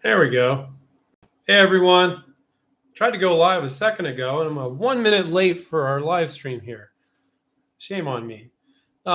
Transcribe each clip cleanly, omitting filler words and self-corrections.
There we go. Hey, everyone. Tried to go live a second ago, and I'm 1 minute late for our live stream here. Shame on me.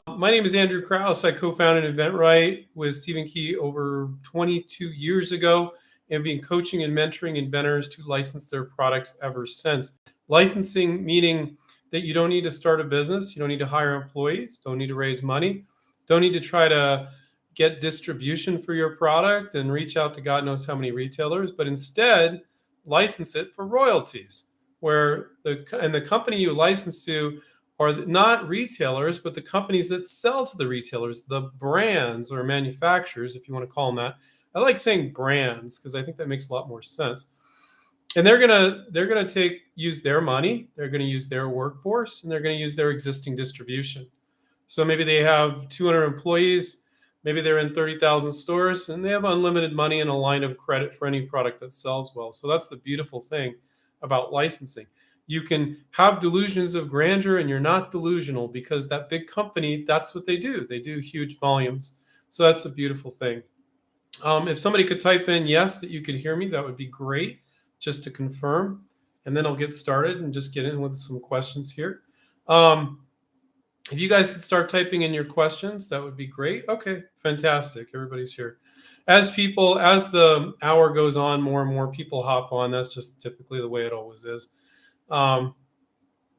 My name is Andrew Krause. I co-founded InventRight with Stephen Key over 22 years ago and been coaching and mentoring inventors to license their products ever since. Licensing meaning that you don't need to start a business, you don't need to hire employees, don't need to raise money, don't need to try to get distribution for your product and reach out to God knows how many retailers, but instead license it for royalties, where the company you license to are not retailers, but the companies that sell to the retailers, the brands or manufacturers, if you want to call them that. I like saying brands because I think that makes a lot more sense. And they're gonna use their money, they're gonna use their workforce, and they're gonna use their existing distribution. So maybe they have 200 employees, maybe they're in 30,000 stores, and they have unlimited money and a line of credit for any product that sells well. So that's the beautiful thing about licensing. You can have delusions of grandeur and you're not delusional because that big company, that's what they do. They do huge volumes. So that's a beautiful thing. If somebody could type in yes that you could hear me, that would be great, just to confirm. And then I'll get started and just get in with some questions here. If you guys could start typing in your questions, that would be great. Okay, fantastic. Everybody's here. As the hour goes on, more and more people hop on. That's just typically the way it always is. All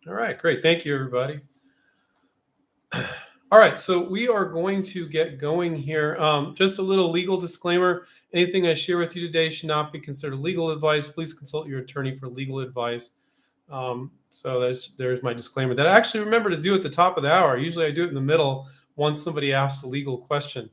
right, great. Thank you, everybody. All right, so we are going to get going here. Just a little legal disclaimer. Anything I share with you today should not be considered legal advice. Please consult your attorney for legal advice. So there's my disclaimer that I actually remember to do at the top of the hour. Usually I do it in the middle once somebody asks a legal question.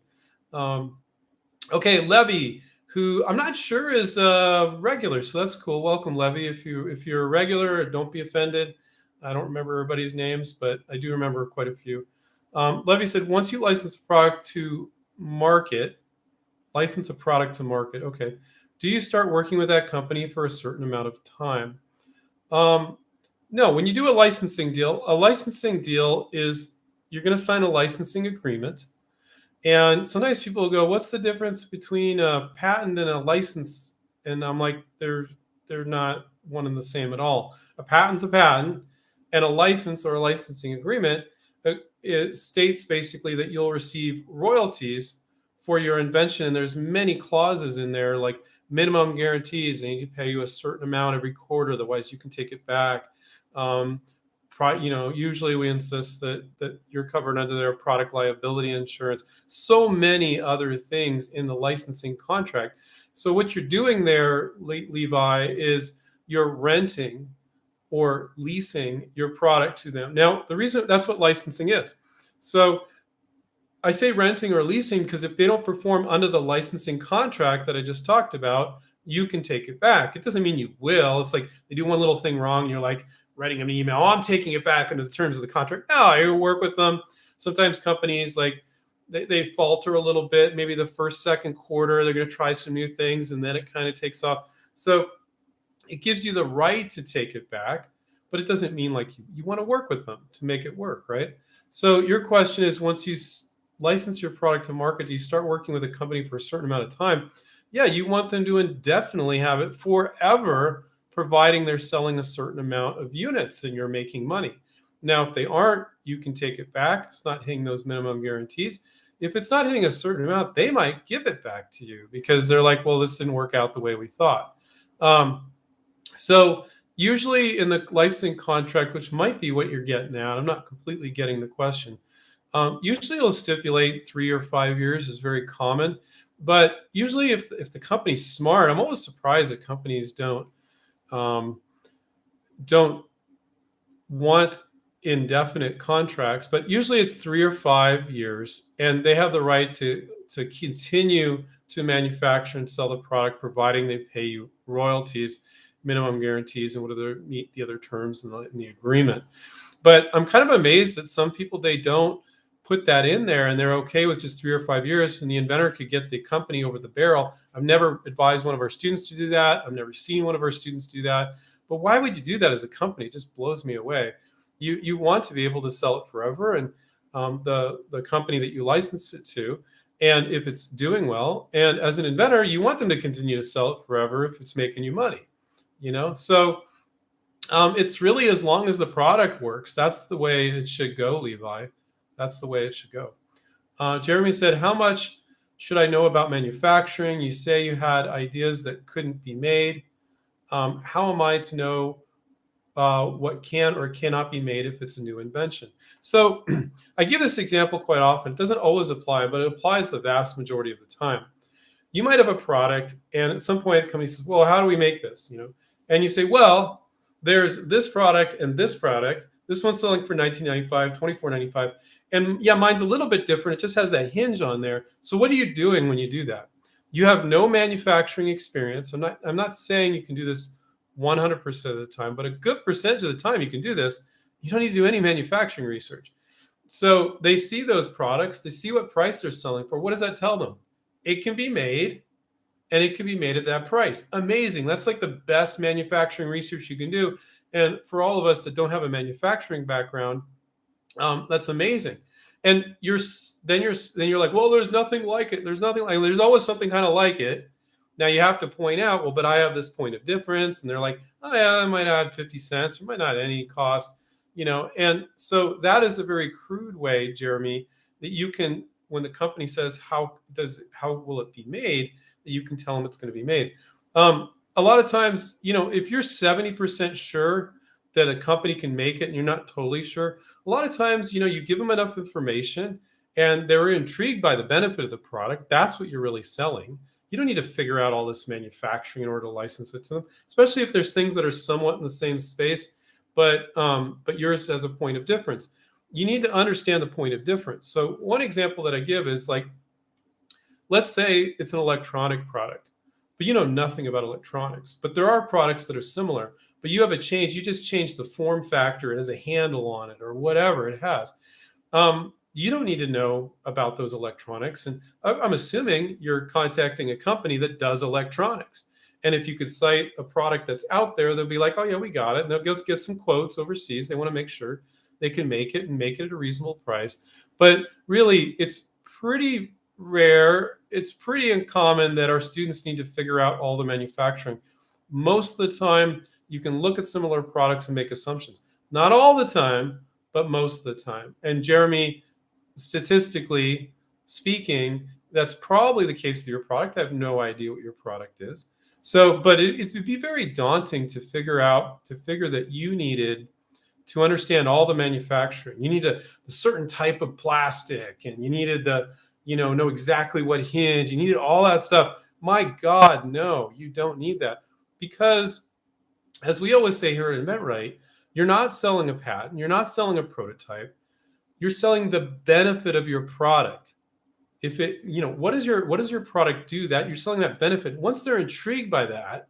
Okay, Levy, who I'm not sure is regular, so that's cool. Welcome, Levy. If you're a regular, don't be offended. I don't remember everybody's names, but I do remember quite a few. Levy said, once you license a product to market, okay, do you start working with that company for a certain amount of time? No, when you do a licensing deal is you're going to sign a licensing agreement. And sometimes people go, what's the difference between a patent and a license? And I'm like, they're not one and the same at all. A patent's a patent, and a license or a licensing agreement, it states basically that you'll receive royalties for your invention. And there's many clauses in there, like minimum guarantees. They need to pay you a certain amount every quarter, otherwise you can take it back. Usually we insist that you're covered under their product liability insurance. So many other things in the licensing contract. So what you're doing there, Levi, is you're renting or leasing your product to them. Now, the reason that's what licensing is. So I say renting or leasing because if they don't perform under the licensing contract that I just talked about, you can take it back. It doesn't mean you will. It's like they do one little thing wrong, and you're like writing an email, I'm taking it back under the terms of the contract. No, I work with them. Sometimes companies they falter a little bit. Maybe the first, second quarter, they're going to try some new things, and then it kind of takes off. So it gives you the right to take it back, but it doesn't mean like you want to work with them to make it work, right? So your question is, once you license your product to market, do you start working with a company for a certain amount of time? Yeah, you want them to indefinitely have it forever, providing they're selling a certain amount of units and you're making money. Now, if they aren't, you can take it back. It's not hitting those minimum guarantees. If it's not hitting a certain amount, they might give it back to you because they're like, well, this didn't work out the way we thought. So usually in the licensing contract, which might be what you're getting at, I'm not completely getting the question. Usually it'll stipulate 3 or 5 years is very common. But usually if the company's smart, I'm always surprised that companies don't want indefinite contracts, but usually it's 3 or 5 years, and they have the right to continue to manufacture and sell the product, providing they pay you royalties, minimum guarantees, and whatever meet the other terms in the agreement. But I'm kind of amazed that some people, they don't put that in there and they're okay with just 3 or 5 years, and the inventor could get the company over the barrel. I've never advised one of our students to do that. I've never seen one of our students do that. But why would you do that as a company? It just blows me away. You want to be able to sell it forever, and the company that you license it to. and if it's doing well. And as an inventor, you want them to continue to sell it forever if it's making you money, So it's really, as long as the product works, that's the way it should go, Levi. That's the way it should go. Jeremy said, how much should I know about manufacturing? You say you had ideas that couldn't be made. How am I to know what can or cannot be made if it's a new invention? So I give this example quite often. It doesn't always apply, but it applies the vast majority of the time. You might have a product, and at some point the company says, well, how do we make this? And you say, well, there's this product and this product. This one's selling for $19.95, $24.95. And yeah, mine's a little bit different. It just has that hinge on there. So what are you doing when you do that? You have no manufacturing experience. I'm not saying you can do this 100% of the time, but a good percentage of the time you can do this. You don't need to do any manufacturing research. So they see those products, they see what price they're selling for. What does that tell them? It can be made, and it can be made at that price. Amazing. That's like the best manufacturing research you can do. And for all of us that don't have a manufacturing background, that's amazing. And you're like, well, there's nothing like it. There's nothing like it. There's always something kind of like it. Now you have to point out, well, but I have this point of difference. And they're like, oh yeah, I might add 50 cents or might not add any cost, And so that is a very crude way, Jeremy, that you can, when the company says, how will it be made? That you can tell them it's going to be made. A lot of times, if you're 70% sure that a company can make it and you're not totally sure, a lot of times, you give them enough information and they're intrigued by the benefit of the product. That's what you're really selling. You don't need to figure out all this manufacturing in order to license it to them, especially if there's things that are somewhat in the same space, but yours has a point of difference. You need to understand the point of difference. So one example that I give is like, let's say it's an electronic product, but you know nothing about electronics, but there are products that are similar, but you have a change. You just change the form factor. It has a handle on it or whatever it has. You don't need to know about those electronics. And I'm assuming you're contacting a company that does electronics. And if you could cite a product that's out there, they'll be like, oh yeah, we got it. And they'll get some quotes overseas. They want to make sure they can make it and make it at a reasonable price. But really, it's pretty rare. It's pretty uncommon that our students need to figure out all the manufacturing. Most of the time, you can look at similar products and make assumptions. Not all the time, but most of the time. And Jeremy, statistically speaking, that's probably the case with your product. I have no idea what your product is. So, but it would be very daunting to figure that you needed to understand all the manufacturing. You need a certain type of plastic, and you needed know exactly what hinge. You needed all that stuff. My God, no, you don't need that. Because as we always say here at InventRight, you're not selling a patent. You're not selling a prototype. You're selling the benefit of your product. If it, what does your product do? That you're selling that benefit. Once they're intrigued by that,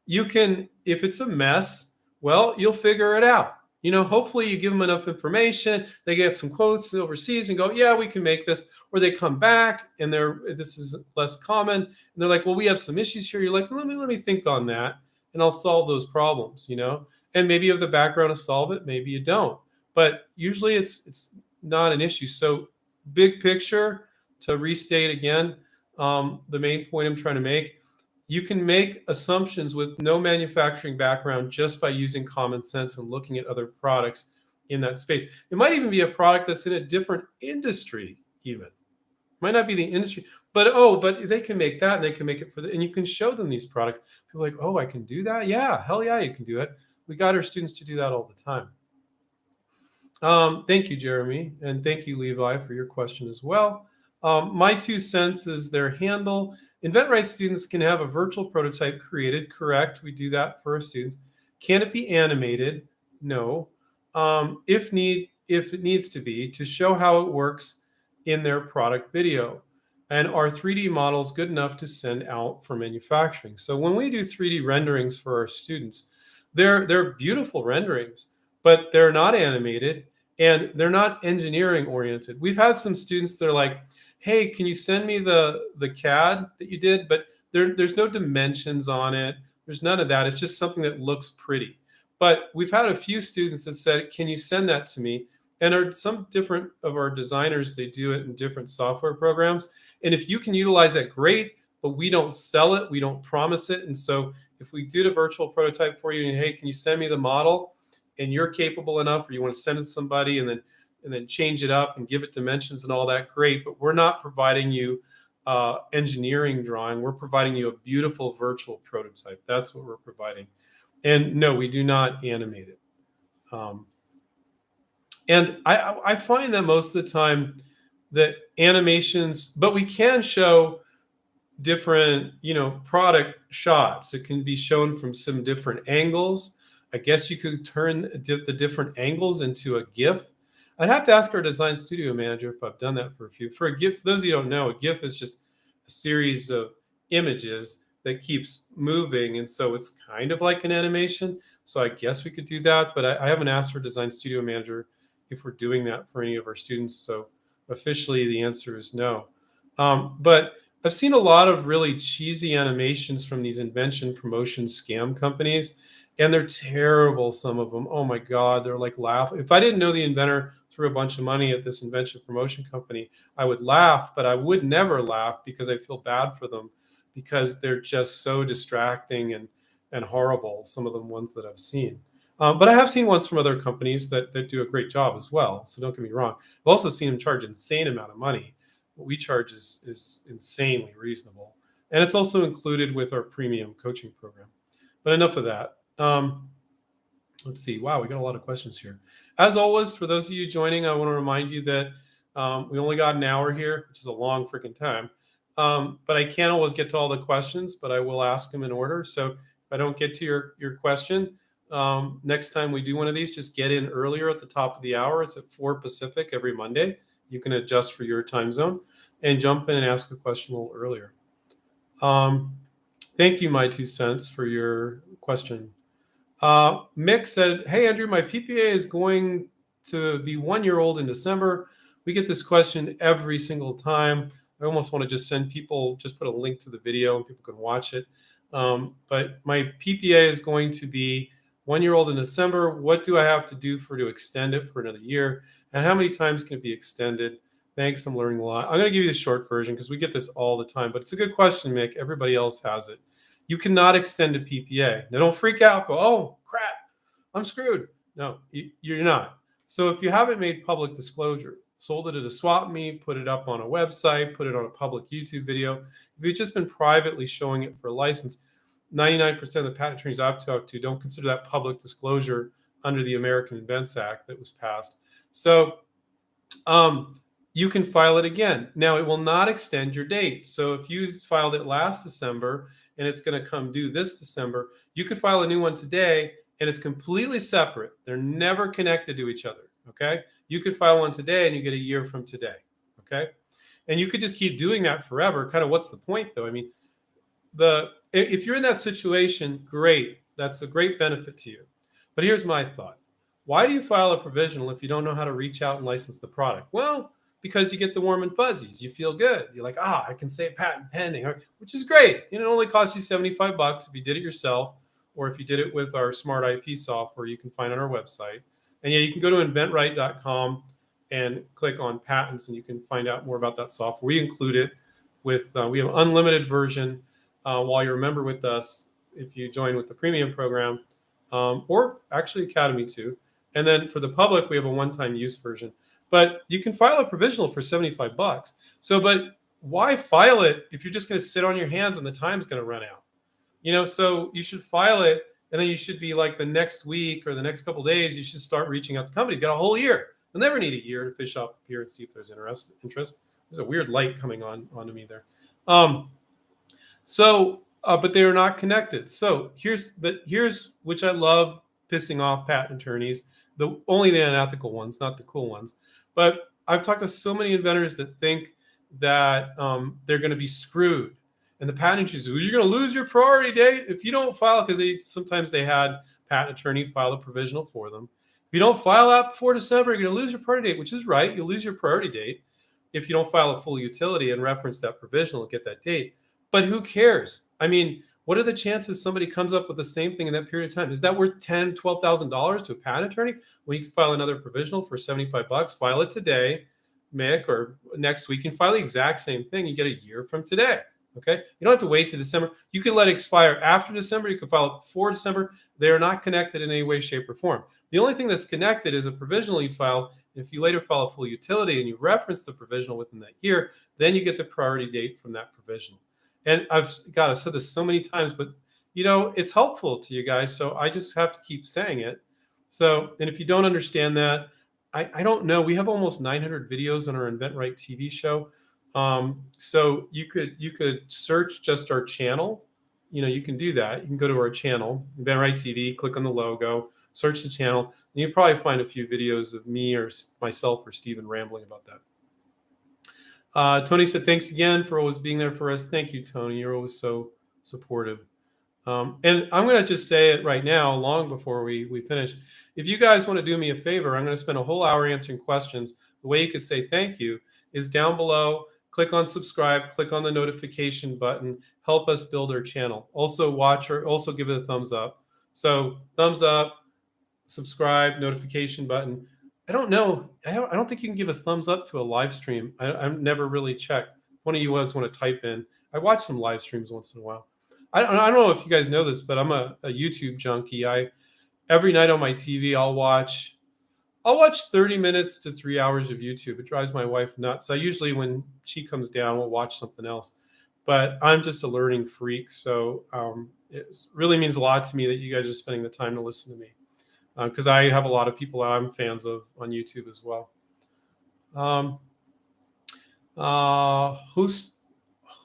you can, if it's a mess, well, you'll figure it out. Hopefully you give them enough information, they get some quotes overseas and go, yeah, we can make this. Or they come back and this is less common. And they're like, well, we have some issues here. You're like, let me think on that and I'll solve those problems, and maybe you have the background to solve it. Maybe you don't, but usually it's not an issue. So big picture, to restate again, the main point I'm trying to make, you can make assumptions with no manufacturing background just by using common sense and looking at other products in that space. It might even be a product that's in a different industry even. Might not be the industry, but they can make that and they can make it and you can show them these products. People are like, oh, I can do that? Yeah, hell yeah, you can do it. We got our students to do that all the time. Thank you, Jeremy. And thank you, Levi, for your question as well. My 2 cents is their handle. InventRight students can have a virtual prototype created. Correct. We do that for our students. Can it be animated? No. If it needs to be, to show how it works in their product video. And are 3D models good enough to send out for manufacturing? So when we do 3D renderings for our students, they're beautiful renderings, but they're not animated and they're not engineering oriented. We've had some students that are like, hey, can you send me the CAD that you did? But there's no dimensions on it. There's none of that. It's just something that looks pretty. But we've had a few students that said, can you send that to me? And some different of our designers, they do it in different software programs. And if you can utilize that, great, but we don't sell it, we don't promise it. And so if we do the virtual prototype for you and, hey, can you send me the model, and you're capable enough, or you want to send it to somebody and then change it up and give it dimensions and all that, great. But we're not providing you engineering drawing. We're providing you a beautiful virtual prototype. That's what we're providing. And no, we do not animate it. And I find that most of the time that animations, but we can show different, product shots. It can be shown from some different angles. I guess you could turn the different angles into a GIF. I'd have to ask our design studio manager if I've done that for a few. For a GIF, for those of you who don't know, a GIF is just a series of images that keeps moving. And so it's kind of like an animation. So I guess we could do that. But I haven't asked our design studio manager if we're doing that for any of our students. So officially, the answer is no. But I've seen a lot of really cheesy animations from these invention promotion scam companies, and they're terrible, some of them. Oh my God, they're like laugh. If I didn't know the inventor threw a bunch of money at this invention promotion company, I would laugh, but I would never laugh because I feel bad for them, because they're just so distracting and horrible, some of the ones that I've seen. But I have seen ones from other companies that do a great job as well. So don't get me wrong. I've also seen them charge insane amount of money. What we charge is insanely reasonable. And it's also included with our premium coaching program. But enough of that. Let's see. Wow, we got a lot of questions here. As always, for those of you joining, I want to remind you that we only got an hour here, which is a long freaking time. But I can't always get to all the questions, but I will ask them in order. So if I don't get to your question, next time we do one of these, just get in earlier at the top of the hour. It's at 4 Pacific every Monday. You can adjust for your time zone and jump in and ask a question a little earlier. Thank you, my 2 cents, for your question. Mick said, hey, Andrew, my PPA is going to be 1 year old in December. We get this question every single time. I almost want to just send people, just put a link to the video and people can watch it. But my PPA is going to be 1 year old in December. What do I have to do to extend it for another year? And how many times can it be extended? Thanks, I'm learning a lot. I'm going to give you the short version because we get this all the time, but it's a good question, Mick. Everybody else has it. You cannot extend a PPA. Now, don't freak out. Go, oh, crap, I'm screwed. No, you're not. So if you haven't made public disclosure, sold it at a swap meet, put it up on a website, put it on a public YouTube video, if you've just been privately showing it for a license, 99% of the patent attorneys I've talked to don't consider that public disclosure under the American Invents Act that was passed. So you can file it again. Now, it will not extend your date. So if you filed it last December and it's going to come due this December, you could file a new one today and it's completely separate. They're never connected to each other, okay? You could file one today and you get a year from today, okay? And you could just keep doing that forever. Kind of what's the point, though? I mean, if you're in that situation, great. That's a great benefit to you. But here's my thought. Why do you file a provisional if you don't know how to reach out and license the product? Well, because you get the warm and fuzzies. You feel good. You're like, I can say patent pending, which is great. It only costs you $75 if you did it yourself, or if you did it with our smart IP software you can find on our website. And yeah, you can go to inventRight.com and click on patents, and you can find out more about that software. We include it with, we have an unlimited version while you're a member with us if you join with the premium program, or actually Academy too. And then for the public, we have a one-time use version. But you can file a provisional for $75. So, but why file it if you're just going to sit on your hands and the time's going to run out? So you should file it, and then you should be like the next week or the next couple of days, you should start reaching out to companies. Got a whole year. You'll never need a year to fish off the pier and see if there's interest. There's a weird light coming onto me there. But they are not connected. So here's which I love pissing off patent attorneys, only the unethical ones, not the cool ones. But I've talked to so many inventors that think that they're going to be screwed. And the patent attorneys, you're going to lose your priority date if you don't file, because sometimes they had patent attorney file a provisional for them. If you don't file that before December, you're going to lose your priority date, which is right. You'll lose your priority date if you don't file a full utility and reference that provisional and get that date. But who cares? I mean, What are the chances somebody comes up with the same thing in that period of time? Is that worth $10,000, $12,000 to a patent attorney when you can file another provisional for 75 bucks? File it today, Mick, or next week, and file the exact same thing. You get a year from today. Okay, you don't have to wait to December. You can let it expire after December. You can file it before December. They are not connected in any way, shape, or form. The only thing that's connected is a provisional you file. If you later file a full utility and you reference the provisional within that year, then you get the priority date from that provisional. And I've said this so many times, but it's helpful to you guys. So I just have to keep saying it. So, and if you don't understand that, I don't know. We have almost 900 videos on our InventRight TV show. So you could search just our channel. You can do that. You can go to our channel, inventRight TV, click on the logo, search the channel, and you'll probably find a few videos of me or myself or Stephen rambling about that. Tony said, thanks again for always being there for us. Thank you, Tony. You're always so supportive. And I'm going to just say it right now, long before we finish. If you guys want to do me a favor, I'm going to spend a whole hour answering questions. The way you could say thank you is down below. Click on subscribe, click on the notification button, help us build our channel. Also also give it a thumbs up. So thumbs up, subscribe, notification button. I don't know. I don't think you can give a thumbs up to a live stream. I've never really checked. One of you guys want to type in. I watch some live streams once in a while. I don't know if you guys know this, but I'm a YouTube junkie. Every night on my TV, I'll watch 30 minutes to 3 hours of YouTube. It drives my wife nuts. I usually, when she comes down, we'll watch something else. But I'm just a learning freak. So it really means a lot to me that you guys are spending the time to listen to me. Because I have a lot of people I'm fans of on YouTube as well.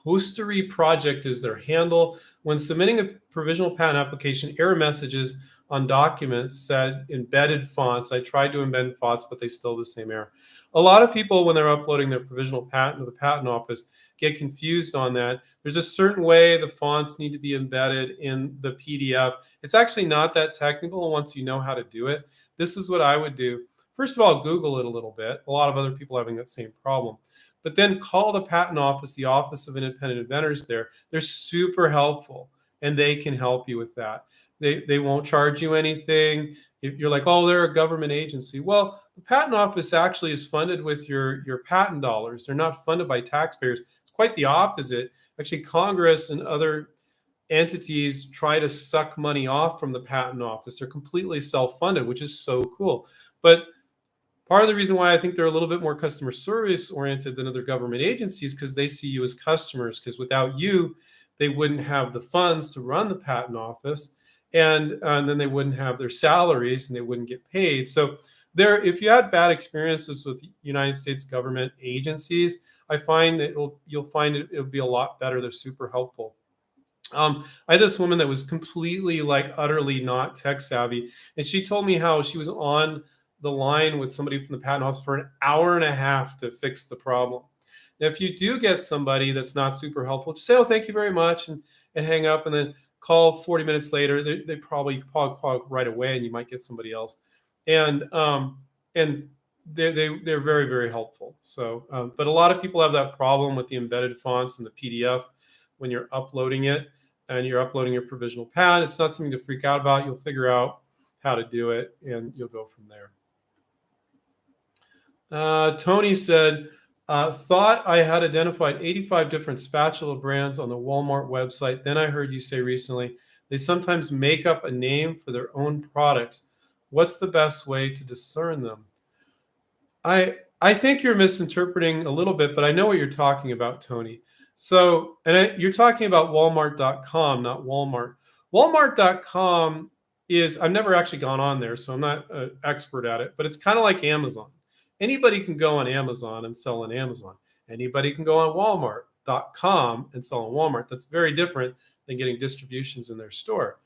Hoostery Project is their handle. When submitting a provisional patent application, error messages on documents said embedded fonts. I tried to embed fonts, but they still have the same error. A lot of people, when they're uploading their provisional patent to the patent office, get confused on that. There's a certain way the fonts need to be embedded in the PDF. It's actually not that technical once you know how to do it. This is what I would do. First of all, Google it a little bit. A lot of other people are having that same problem. But then call the patent office, the Office of Independent Inventors there. They're super helpful, and they can help you with that. They won't charge you anything. If you're like, oh, they're a government agency. Well, the patent office actually is funded with your patent dollars. They're not funded by taxpayers. It's quite the opposite. Actually, Congress and other entities try to suck money off from the patent office. They're completely self-funded, which is so cool. But part of the reason why I think they're a little bit more customer service oriented than other government agencies, because they see you as customers, because without you, they wouldn't have the funds to run the patent office. And then they wouldn't have their salaries and they wouldn't get paid. So if you had bad experiences with United States government agencies, I find that you'll find it'll be a lot better. They're super helpful. I had this woman that was completely, utterly not tech savvy. And she told me how she was on the line with somebody from the patent office for an hour and a half to fix the problem. Now, if you do get somebody that's not super helpful, just say, oh, thank you very much, and hang up, and then call 40 minutes later. They probably call right away, and you might get somebody else. And they're very, very helpful. So, but a lot of people have that problem with the embedded fonts and the PDF when you're uploading it and you're uploading your provisional patent. It's not something to freak out about. You'll figure out how to do it, and you'll go from there. Tony said, thought I had identified 85 different spatula brands on the Walmart website. Then I heard you say recently they sometimes make up a name for their own products. What's the best way to discern them? I think you're misinterpreting a little bit, but I know what you're talking about, Tony. So, you're talking about Walmart.com, not Walmart. Walmart.com is, I've never actually gone on there, so I'm not an expert at it, but it's kind of like Amazon. Anybody can go on Amazon and sell on Amazon. Anybody can go on Walmart.com and sell on Walmart. That's very different than getting distributions in their store.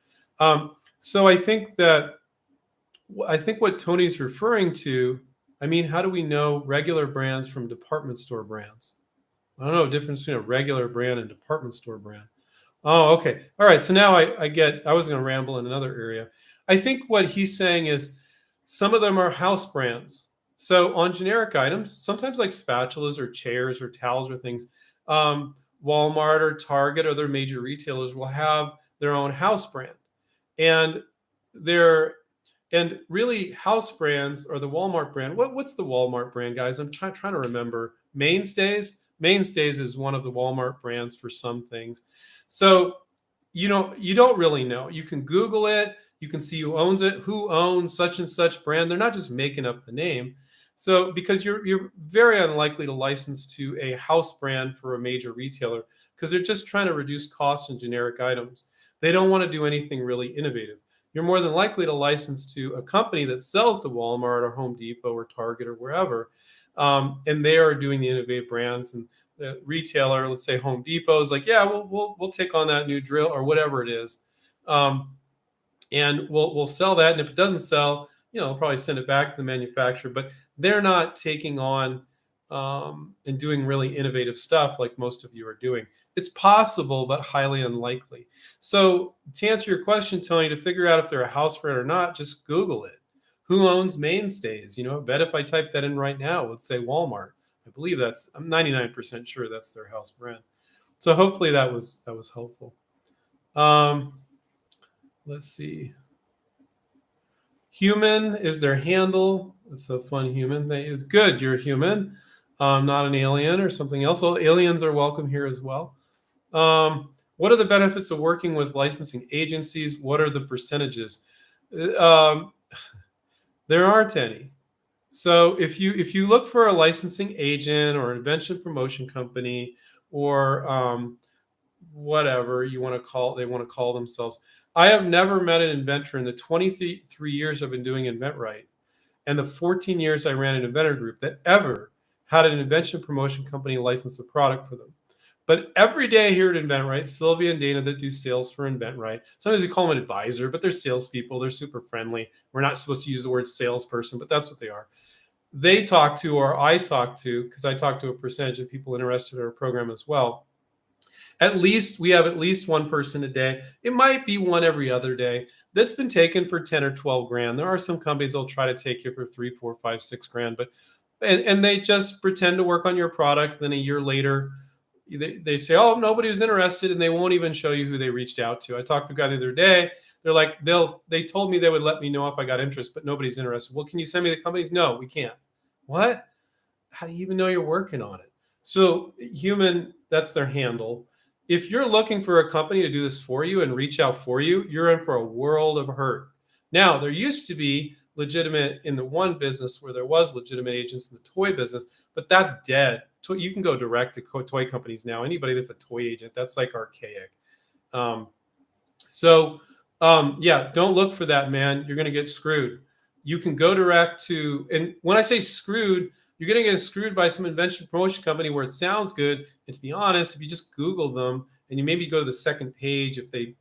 So I think what Tony's referring to, how do we know regular brands from department store brands? I don't know the difference between a regular brand and department store brand. Oh, okay. All right. So now I was going to ramble in another area. I think what he's saying is some of them are house brands. So on generic items, sometimes like spatulas or chairs or towels or things, Walmart or Target or their major retailers will have their own house brand. And they're and really house brands or the Walmart brand. What's the Walmart brand, guys? I'm trying to remember. Mainstays. Mainstays is one of the Walmart brands for some things. So you don't really know. You can Google it. You can see who owns it, who owns such and such brand. They're not just making up the name. So because you're very unlikely to license to a house brand for a major retailer because they're just trying to reduce costs in generic items. They don't want to do anything really innovative. You're more than likely to license to a company that sells to Walmart or Home Depot or Target or wherever, and they are doing the innovative brands. And the retailer, let's say Home Depot, is like, yeah, we'll take on that new drill or whatever it is, and we'll sell that. And if it doesn't sell, they'll probably send it back to the manufacturer. But they're not taking on and doing really innovative stuff like most of you are doing. It's possible, but highly unlikely. So to answer your question, Tony, to figure out if they're a house brand or not, just Google it. Who owns Mainstays? I bet if I type that in right now, let's say Walmart. I'm 99% sure that's their house brand. So hopefully that was helpful. Let's see. Human is their handle. It's a fun human. It's good. You're a human, not an alien or something else. Well, aliens are welcome here as well. What are the benefits of working with licensing agencies? What are the percentages? There aren't any. So if you look for a licensing agent or invention promotion company or whatever they want to call themselves, I have never met an inventor in the 23 years I've been doing inventRight and the 14 years I ran an inventor group that ever had an invention promotion company license a product for them. But every day here at inventRight, Sylvia and Dana that do sales for inventRight, sometimes we call them an advisor, but they're salespeople. They're super friendly. We're not supposed to use the word salesperson, but that's what they are. They talk to, or I talk to, because I talk to a percentage of people interested in our program as well. We have at least one person a day. It might be one every other day that's been taken for 10 or 12 grand. There are some companies that'll try to take you for 3, 4, 5, 6 grand, and they just pretend to work on your product. Then a year later, they say, oh, nobody was interested, and they won't even show you who they reached out to. I talked to a guy the other day. They're like, they told me they would let me know if I got interest, but nobody's interested. Well, can you send me the companies? No, we can't. What? How do you even know you're working on it? So human, that's their handle. If you're looking for a company to do this for you and reach out for you, you're in for a world of hurt. Now, there used to be legitimate in the one business where there was legitimate agents in the toy business, but that's dead. You can go direct to toy companies now. Anybody that's a toy agent, that's like archaic. Yeah, don't look for that, man. You're going to get screwed. You can go direct to, and when I say screwed, you're going to get screwed by some invention promotion company where it sounds good. And to be honest, if you just Google them and you maybe go to the second page, if they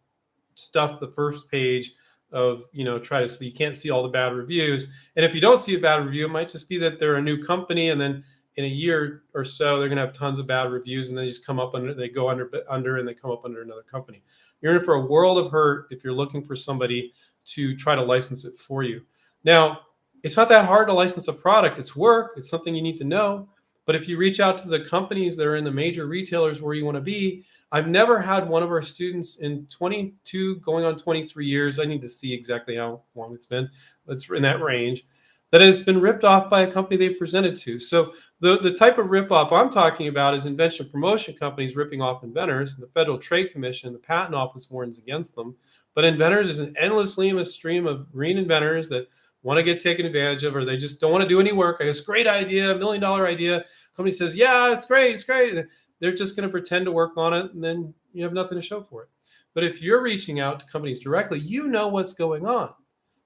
stuff the first page of, so you can't see all the bad reviews. And if you don't see a bad review, it might just be that they're a new company. And then in a year or so, they're going to have tons of bad reviews and they just come up under, they go under and they come up under another company. You're in for a world of hurt if you're looking for somebody to try to license it for you. Now, it's not that hard to license a product. It's work. It's something you need to know. But if you reach out to the companies that are in the major retailers where you want to be, I've never had one of our students in 22 going on 23 years. I need to see exactly how long it's been. It's in that range. That has been ripped off by a company they presented to. So the type of ripoff I'm talking about is invention promotion companies ripping off inventors. The Federal Trade Commission, the Patent Office warns against them. But inventors is an endless stream of green inventors that want to get taken advantage of, or they just don't want to do any work. I guess great idea, $1 million idea. Company says, yeah, it's great, it's great. They're just going to pretend to work on it, and then you have nothing to show for it. But if you're reaching out to companies directly, you know what's going on.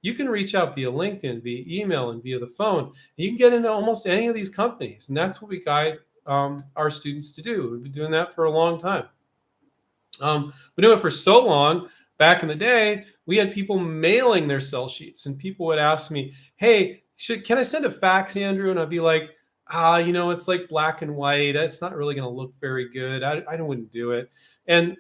You can reach out via LinkedIn, via email, and via the phone. You can get into almost any of these companies, and that's what we guide our students to do. We've been doing that for a long time. We've been doing it for so long. Back in the day, we had people mailing their sell sheets, and people would ask me, hey, can I send a fax, Andrew? And I'd be like, it's like black and white. It's not really going to look very good. I wouldn't do it.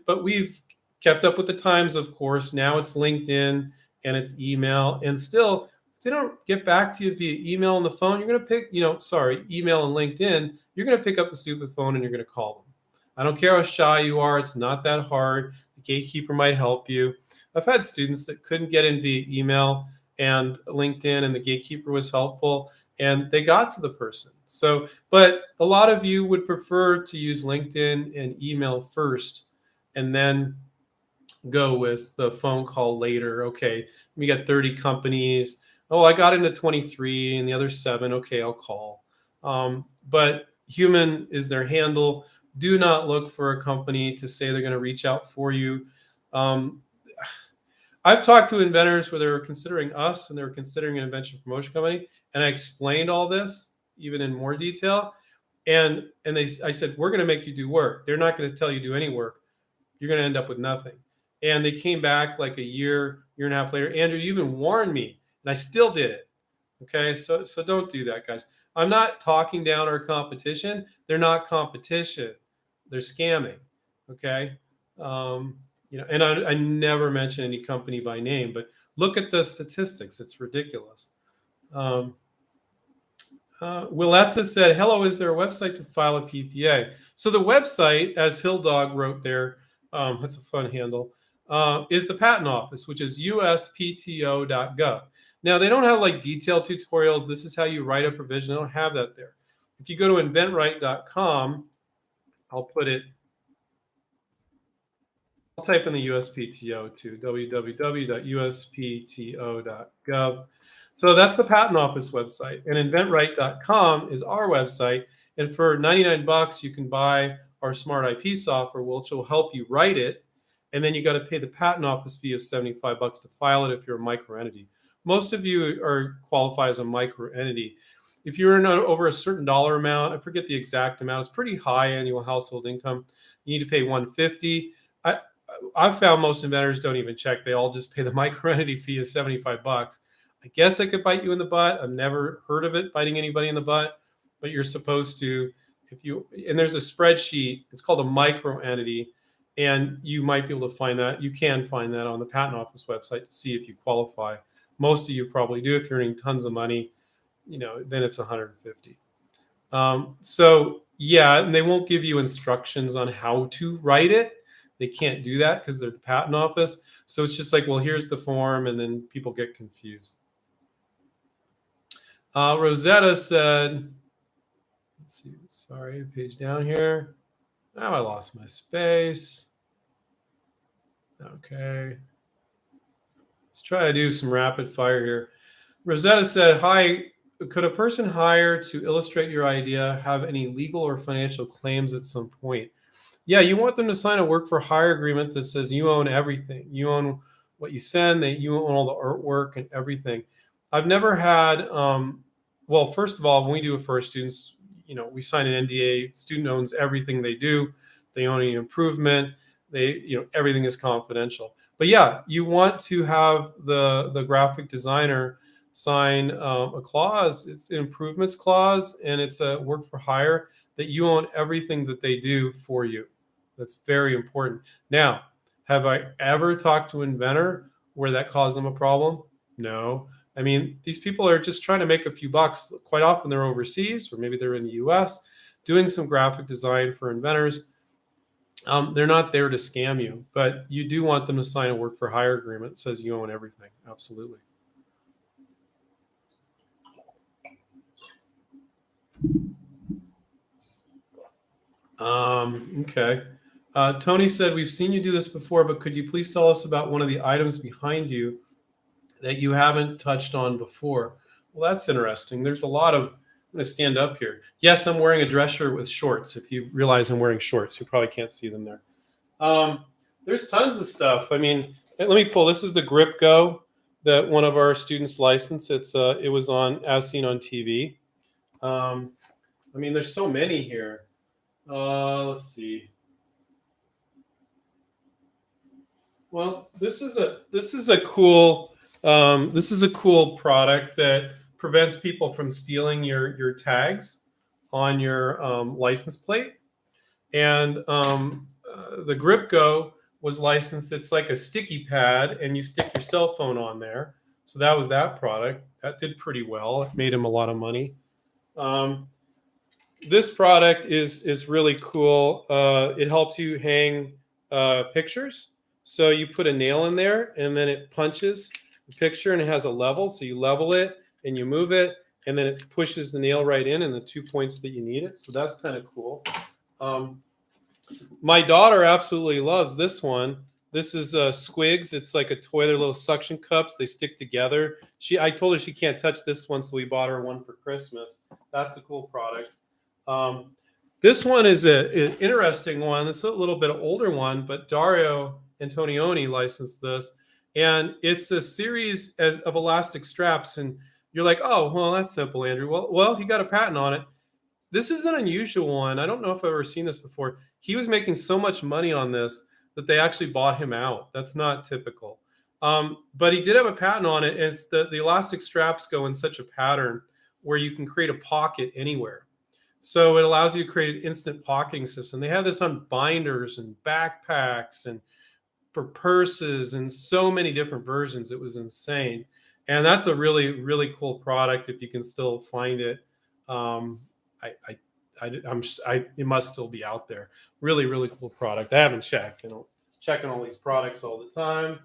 But we've kept up with the times, of course. Now it's LinkedIn and it's email. And still, if they don't get back to you via email and the phone, you're going to pick, email and LinkedIn, you're going to pick up the stupid phone and you're going to call them. I don't care how shy you are. It's not that hard. The gatekeeper might help you. I've had students that couldn't get in via email and LinkedIn, and the gatekeeper was helpful, and they got to the person. So, but a lot of you would prefer to use LinkedIn and email first, and then go with the phone call later. Okay, we got 30 companies. Oh, I got into 23 and the other 7. Okay, I'll call. But human is their handle. Do not look for a company to say they're going to reach out for you. I've talked to inventors where they were considering us and they were considering an invention promotion company, and I explained all this even in more detail. And I said, we're going to make you do work. They're not going to tell you do any work. You're going to end up with nothing. And they came back like a year and a half later. Andrew, you even warned me, and I still did it. Okay, so don't do that, guys. I'm not talking down our competition. They're not competition. They're scamming. Okay, and I never mention any company by name, but look at the statistics. It's ridiculous. Willetta said, hello, is there a website to file a PPA? So the website, as Hilldog wrote there, that's a fun handle, is the Patent Office, which is uspto.gov. Now, they don't have like detailed tutorials. This is how you write a provision. They don't have that there. If you go to inventRight.com, I'll type in the USPTO to www.uspto.gov. So that's the Patent Office website. And inventRight.com is our website. And for $99, you can buy our smart IP software, which will help you write it. And then you got to pay the Patent Office fee of $75 to file it if you're a micro entity. Most of you qualify as a micro entity. If you're in over a certain dollar amount, I forget the exact amount, it's pretty high annual household income. You need to pay $150. I've found most inventors don't even check. They all just pay the micro entity fee of $75. I guess it could bite you in the butt. I've never heard of it biting anybody in the butt, but you're supposed to, and there's a spreadsheet, it's called a micro entity, and you might be able to find that. You can find that on the Patent Office website to see if you qualify. Most of you probably do. If you're earning tons of money, then it's $150. So yeah, and they won't give you instructions on how to write it. They can't do that because they're the Patent Office. So it's just like, well, here's the form, and then people get confused. Rosetta said, let's see, sorry, page down here. Now I lost my space. Okay. Let's try to do some rapid fire here. Rosetta said, hi, could a person hired to illustrate your idea have any legal or financial claims at some point? Yeah, you want them to sign a work for hire agreement that says you own everything. You own what you send, that you own all the artwork and everything. I've never had, well, first of all, when we do it for our students, we sign an NDA. Student owns everything they do. They own any improvement. Everything is confidential. But yeah, you want to have the graphic designer sign a clause. It's an improvements clause, and it's a work for hire that you own everything that they do for you. That's very important. Now, have I ever talked to an inventor where that caused them a problem? No. I mean, these people are just trying to make a few bucks. Quite often they're overseas, or maybe they're in the US doing some graphic design for inventors. They're not there to scam you, but you do want them to sign a work for hire agreement that says you own everything. Absolutely. Okay. Tony said, we've seen you do this before, but could you please tell us about one of the items behind you that you haven't touched on before? Well, that's interesting. There's a lot of, I'm going to stand up here. Yes, I'm wearing a dress shirt with shorts. If you realize I'm wearing shorts, you probably can't see them there. There's tons of stuff. I mean, let me pull. This is the Grip Go that one of our students licensed. It was on As Seen on TV. I mean, there's so many here. Let's see. Well, this is a cool product that prevents people from stealing your tags on your license plate. And the Grip Go was licensed. It's like a sticky pad, and you stick your cell phone on there. So that was that product. That did pretty well. It made him a lot of money. This product is really cool. It helps you hang pictures. So you put a nail in there, and then it punches the picture, and it has a level. So you level it, and you move it, and then it pushes the nail right in the 2 points that you need it. So that's kind of cool. Um, my daughter absolutely loves this one. This is Squigs. It's like a toy. They're little suction cups. They stick together. I told her she can't touch this one, so we bought her one for Christmas. That's a cool product. Um, this one is an interesting one. It's a little bit older one, but Dario Antonioni licensed this, and it's a series of elastic straps. And you're like, oh, well, that's simple, Andrew. Well, he got a patent on it. This is an unusual one. I don't know if I've ever seen this before. He was making so much money on this that they actually bought him out. That's not typical. But he did have a patent on it. And it's the elastic straps go in such a pattern where you can create a pocket anywhere. So it allows you to create an instant pocketing system. They have this on binders and backpacks and for purses and so many different versions. It was insane. And that's a really, really cool product if you can still find it. Um, it must still be out there. Really, really cool product. I haven't checked. I'm checking all these products all the time.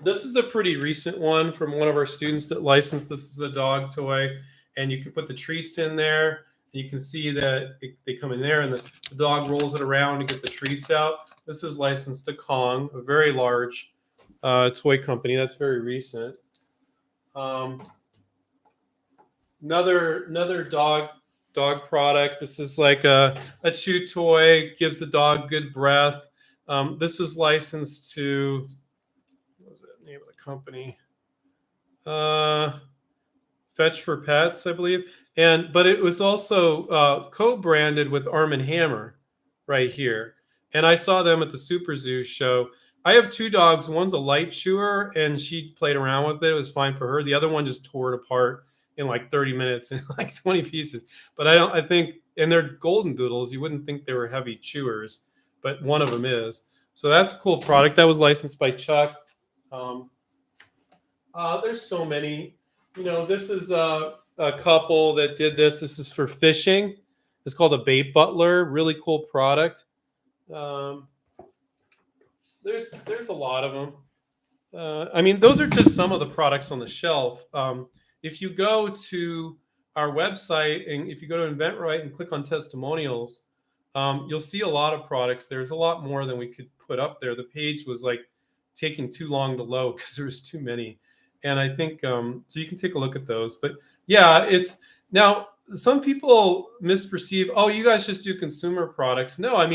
This is a pretty recent one from one of our students that licensed. This is a dog toy, and you can put the treats in there. And you can see that they come in there, and the dog rolls it around to get the treats out. This is licensed to Kong, a very large toy company. That's very recent. Another dog product. This is like a chew toy, gives the dog good breath. This was licensed to, what was the name of the company? Fetch for Pets, I believe. But it was also co-branded with Arm & Hammer right here. And I saw them at the Super Zoo show. I have two dogs. One's a light chewer, and she played around with it. It was fine for her. The other one just tore it apart in like 30 minutes in like 20 pieces. But I think, and they're golden doodles. You wouldn't think they were heavy chewers, but one of them is. So that's a cool product. That was licensed by Chuck. There's so many. This is a couple that did this. This is for fishing. It's called a bait butler. Really cool product. There's a lot of them. Those are just some of the products on the shelf. If you go to our website and if you go to inventRight and click on testimonials, you'll see a lot of products. There's a lot more than we could put up there. The page was like taking too long to load because there was too many. And I think, so you can take a look at those. But yeah, now some people misperceive, oh, you guys just do consumer products. No,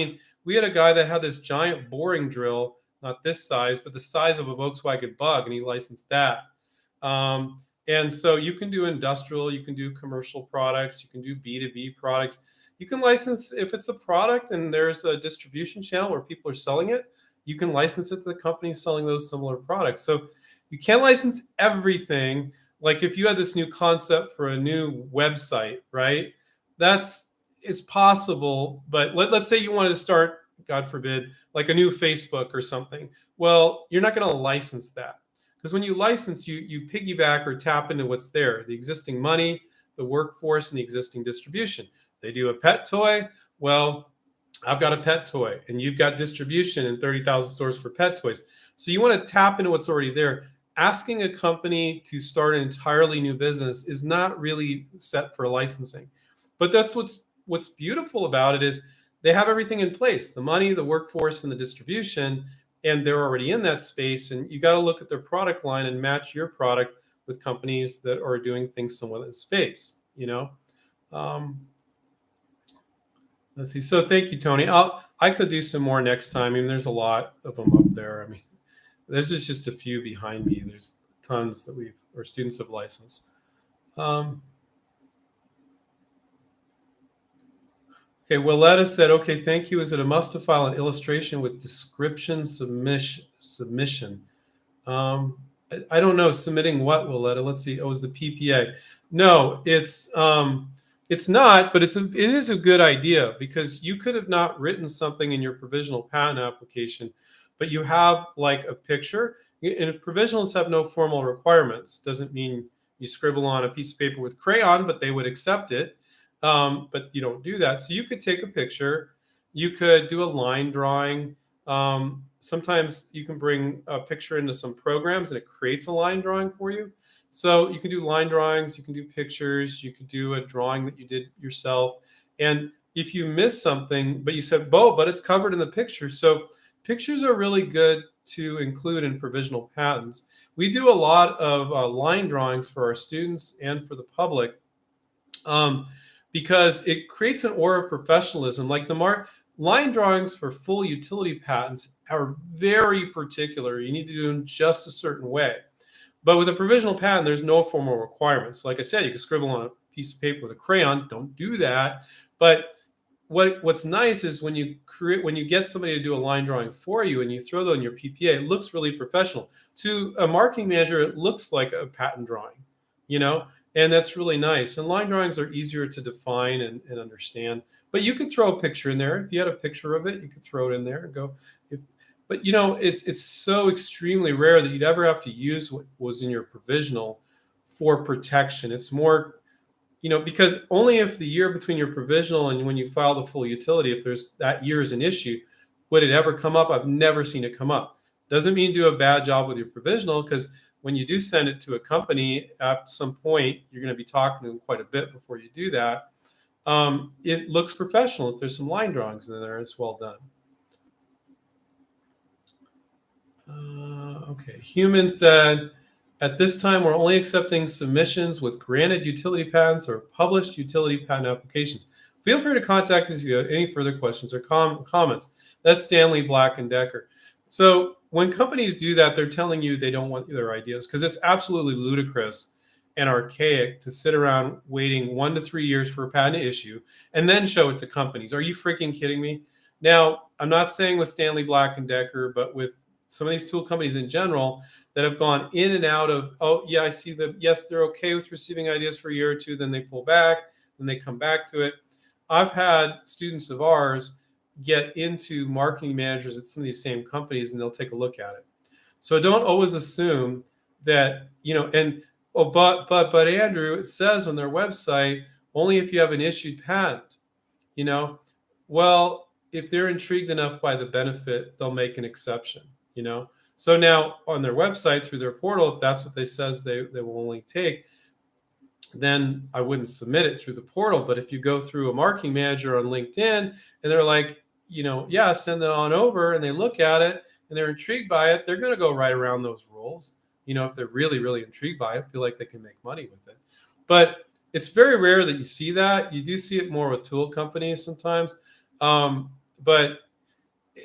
we had a guy that had this giant boring drill, not this size, but the size of a Volkswagen Bug, and he licensed that. And so you can do industrial, you can do commercial products, you can do B2B products. You can license, if it's a product and there's a distribution channel where people are selling it, you can license it to the company selling those similar products. So you can't license everything. Like if you had this new concept for a new website, right? It's possible, but let's say you wanted to start, God forbid, like a new Facebook or something. Well, you're not going to license that. Because when you license, you piggyback or tap into what's there, the existing money, the workforce, and the existing distribution. They do a pet toy. Well, I've got a pet toy, and you've got distribution in 30,000 stores for pet toys. So you want to tap into what's already there. Asking a company to start an entirely new business is not really set for licensing. But that's what's beautiful about it is they have everything in place, the money, the workforce, and the distribution, and they're already in that space. And you got to look at their product line and match your product with companies that are doing things somewhat in space, Let's see. So thank you, Tony. I could do some more next time. There's a lot of them up there. There's just a few behind me. There's tons that our students have licensed. Okay, Willetta said, okay, thank you. Is it a must to file an illustration with description submission? I don't know. Submitting what, Willetta? Let's see. Oh, is the PPA? No, it's not, but it is a good idea because you could have not written something in your provisional patent application, but you have like a picture. And provisionals have no formal requirements. Doesn't mean you scribble on a piece of paper with crayon, but they would accept it. but you don't do that. So you could take a picture, you could do a line drawing. Sometimes you can bring a picture into some programs and it creates a line drawing for you. So you can do line drawings, you can do pictures, you could do a drawing that you did yourself. And if you miss something, but you said, "Bo, but it's covered in the picture." So pictures are really good to include in provisional patents. We do a lot of line drawings for our students and for the public, um, because it creates an aura of professionalism. Like line drawings for full utility patents are very particular. You need to do them just a certain way. But with a provisional patent, there's no formal requirements. Like I said, you can scribble on a piece of paper with a crayon. Don't do that. But what's nice is when you get somebody to do a line drawing for you and you throw that in your PPA, it looks really professional. To a marketing manager, it looks like a patent drawing, you know, and that's really nice. And line drawings are easier to define and understand. But you could throw a picture in there. If you had a picture of it, you could throw it in there and go. But you know, it's so extremely rare that you'd ever have to use what was in your provisional for protection. It's more, you know, because only if the year between your provisional and when you file the full utility, if there's that year is an issue, would it ever come up? I've never seen it come up. Doesn't mean do a bad job with your provisional, because when you do send it to a company, at some point, you're going to be talking to them quite a bit before you do that. It looks professional. If there's some line drawings in there, it's well done. Okay. Human said, at this time, we're only accepting submissions with granted utility patents or published utility patent applications. Feel free to contact us if you have any further questions or comments. That's Stanley Black & Decker. So when companies do that, they're telling you they don't want their ideas, because it's absolutely ludicrous and archaic to sit around waiting 1 to 3 years for a patent issue and then show it to companies. Are you freaking kidding me? Now, I'm not saying with Stanley Black & Decker, but with some of these tool companies in general that have gone in and out of, oh, yeah, I see yes, they're okay with receiving ideas for a year or two, then they pull back, then they come back to it. I've had students of ours get into marketing managers at some of these same companies, and they'll take a look at it. So don't always assume that, you know, and, oh, but Andrew, it says on their website, only if you have an issued patent, you know. Well, if they're intrigued enough by the benefit, they'll make an exception, you know. So now on their website, through their portal, if that's what they says they will only take, then I wouldn't submit it through the portal. But if you go through a marketing manager on LinkedIn and they're like, you know, yeah, send it on over, and they look at it and they're intrigued by it, they're going to go right around those rules. You know, if they're really, really intrigued by it, feel like they can make money with it. But it's very rare that you see that. You do see it more with tool companies sometimes. But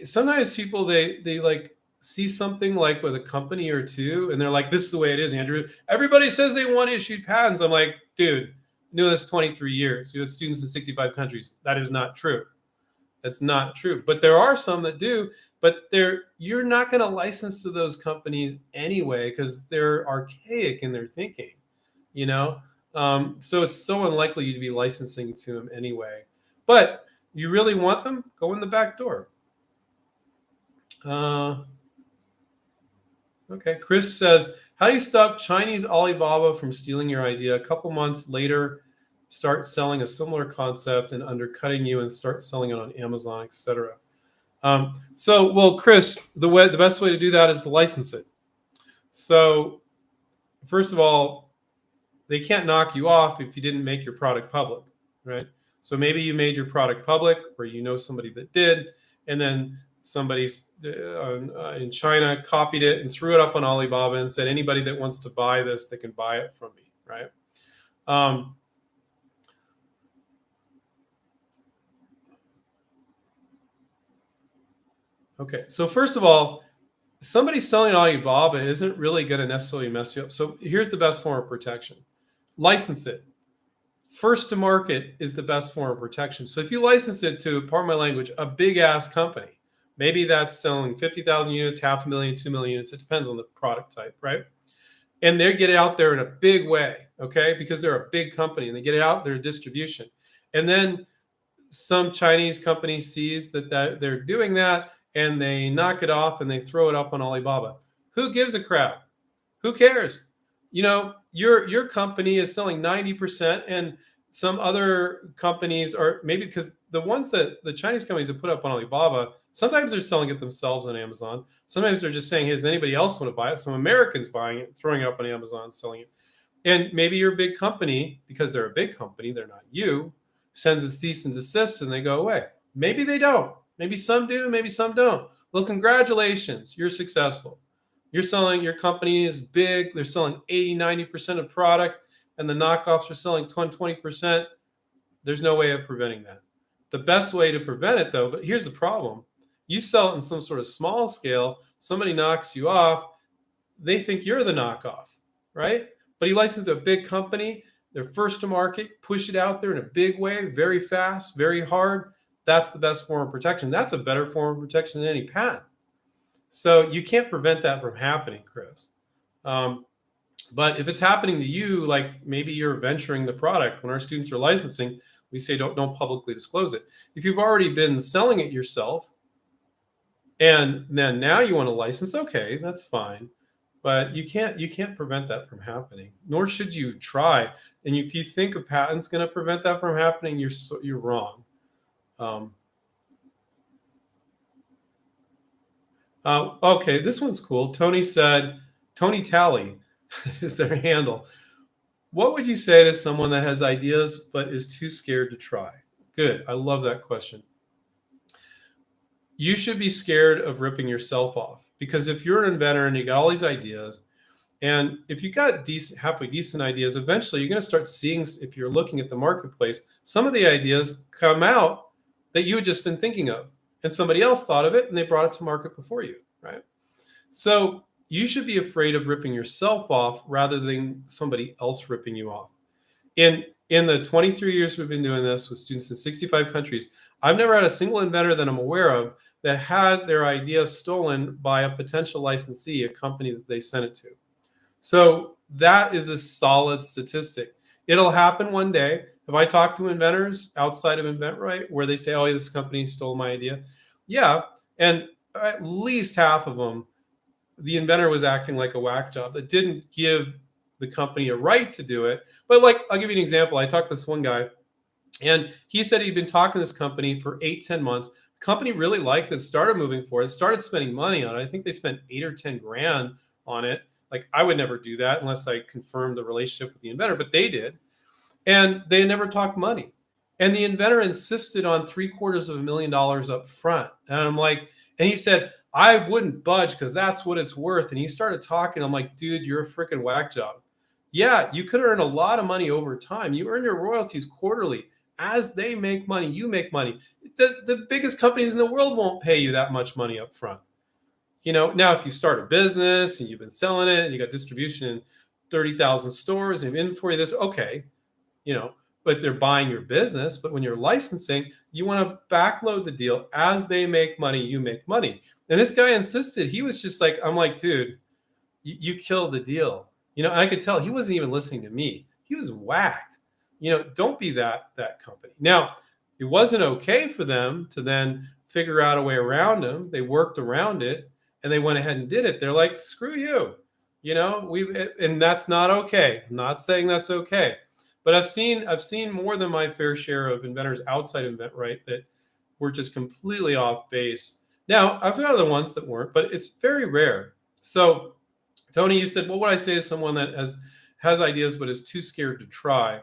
sometimes people, they like see something like with a company or two, and they're like, this is the way it is, Andrew. Everybody says they want issued patents. I'm like, dude, knew this 23 years. We have students in 65 countries. That is not true. That's not true. But there are some that do, but you're not going to license to those companies anyway, because they're archaic in their thinking, you know? So it's so unlikely you'd be licensing to them anyway. But you really want them? Go in the back door. Okay, Chris says, how do you stop Chinese Alibaba from stealing your idea? A couple months later, start selling a similar concept and undercutting you and start selling it on Amazon, etc. Well, Chris, the best way to do that is to license it. So first of all, they can't knock you off if you didn't make your product public, right? So maybe you made your product public, or you know somebody that did, and then somebody in China copied it and threw it up on Alibaba and said, anybody that wants to buy this, they can buy it from me, right? Okay, so first of all, somebody selling Alibaba isn't really going to necessarily mess you up. So here's the best form of protection. License it. First to market is the best form of protection. So if you license it to, pardon my language, a big ass company, maybe that's selling 50,000 units, 500,000, 2 million units. It depends on the product type, right? And they get it out there in a big way, okay? Because they're a big company and they get it out there distribution. And then some Chinese company sees that they're doing that, and they knock it off and they throw it up on Alibaba. Who gives a crap? Who cares? You know, your company is selling 90%, and some other companies are maybe because the ones that the Chinese companies that put up on Alibaba, sometimes they're selling it themselves on Amazon. Sometimes they're just saying, hey, does anybody else want to buy it? Some Americans buying it, throwing it up on Amazon, selling it. And maybe your big company, because they're a big company, they're not you, sends a cease and desist and they go away. Maybe they don't. Maybe some do, maybe some don't. Well, congratulations, you're successful. You're selling, your company is big, they're selling 80, 90% of product, and the knockoffs are selling 20%. There's no way of preventing that. The best way to prevent it, though, but here's the problem. You sell it in some sort of small scale, somebody knocks you off, they think you're the knockoff, right? But you license a big company, they're first to market, push it out there in a big way, very fast, very hard. That's the best form of protection. That's a better form of protection than any patent. So you can't prevent that from happening, Chris. But if it's happening to you, like maybe you're venturing the product, when our students are licensing, we say don't publicly disclose it. If you've already been selling it yourself, and then now you want to license, okay, that's fine. But you can't prevent that from happening, nor should you try. And if you think a patent's going to prevent that from happening, you're wrong. Okay, this one's cool. Tony said, Tony Tally is their handle. What would you say to someone that has ideas but is too scared to try? Good. I love that question. You should be scared of ripping yourself off, because if you're an inventor and you got all these ideas, and if you got halfway decent ideas, eventually you're going to start seeing, if you're looking at the marketplace, some of the ideas come out that you had just been thinking of, and somebody else thought of it and they brought it to market before you, right? So you should be afraid of ripping yourself off rather than somebody else ripping you off. In the 23 years we've been doing this with students in 65 countries, I've never had a single inventor that I'm aware of that had their idea stolen by a potential licensee, a company that they sent it to. So that is a solid statistic. It'll happen one day. Have I talked to inventors outside of inventRight where they say, oh, this company stole my idea? Yeah. And at least half of them, the inventor was acting like a whack job that didn't give the company a right to do it. But like, I'll give you an example. I talked to this one guy, and he said he'd been talking to this company for 8-10 months. The company really liked it, started moving forward, started spending money on it. I think they spent 8 or 10 grand on it. Like, I would never do that unless I confirmed the relationship with the inventor, but they did. And they never talked money. And the inventor insisted on $750,000 up front. And I'm like, and he said, I wouldn't budge because that's what it's worth. And he started talking. I'm like, dude, you're a freaking whack job. Yeah, you could earn a lot of money over time. You earn your royalties quarterly. As they make money, you make money. The biggest companies in the world won't pay you that much money up front. You know, now if you start a business and you've been selling it and you got distribution in 30,000 stores and inventory, this, okay, you know, but they're buying your business. But when you're licensing, you want to backload the deal. As they make money, you make money. And this guy insisted. He was just like, I'm like, dude, you killed the deal. You know, and I could tell he wasn't even listening to me. He was whacked. You know, don't be that company. Now, it wasn't okay for them to then figure out a way around him. They worked around it and they went ahead and did it. They're like, screw you. You know, and that's not okay. I'm not saying that's okay. But I've seen more than my fair share of inventors outside inventRight that were just completely off base. Now, I've got other ones that weren't, but it's very rare. So, Tony, you said, what would I say to someone that has ideas but is too scared to try?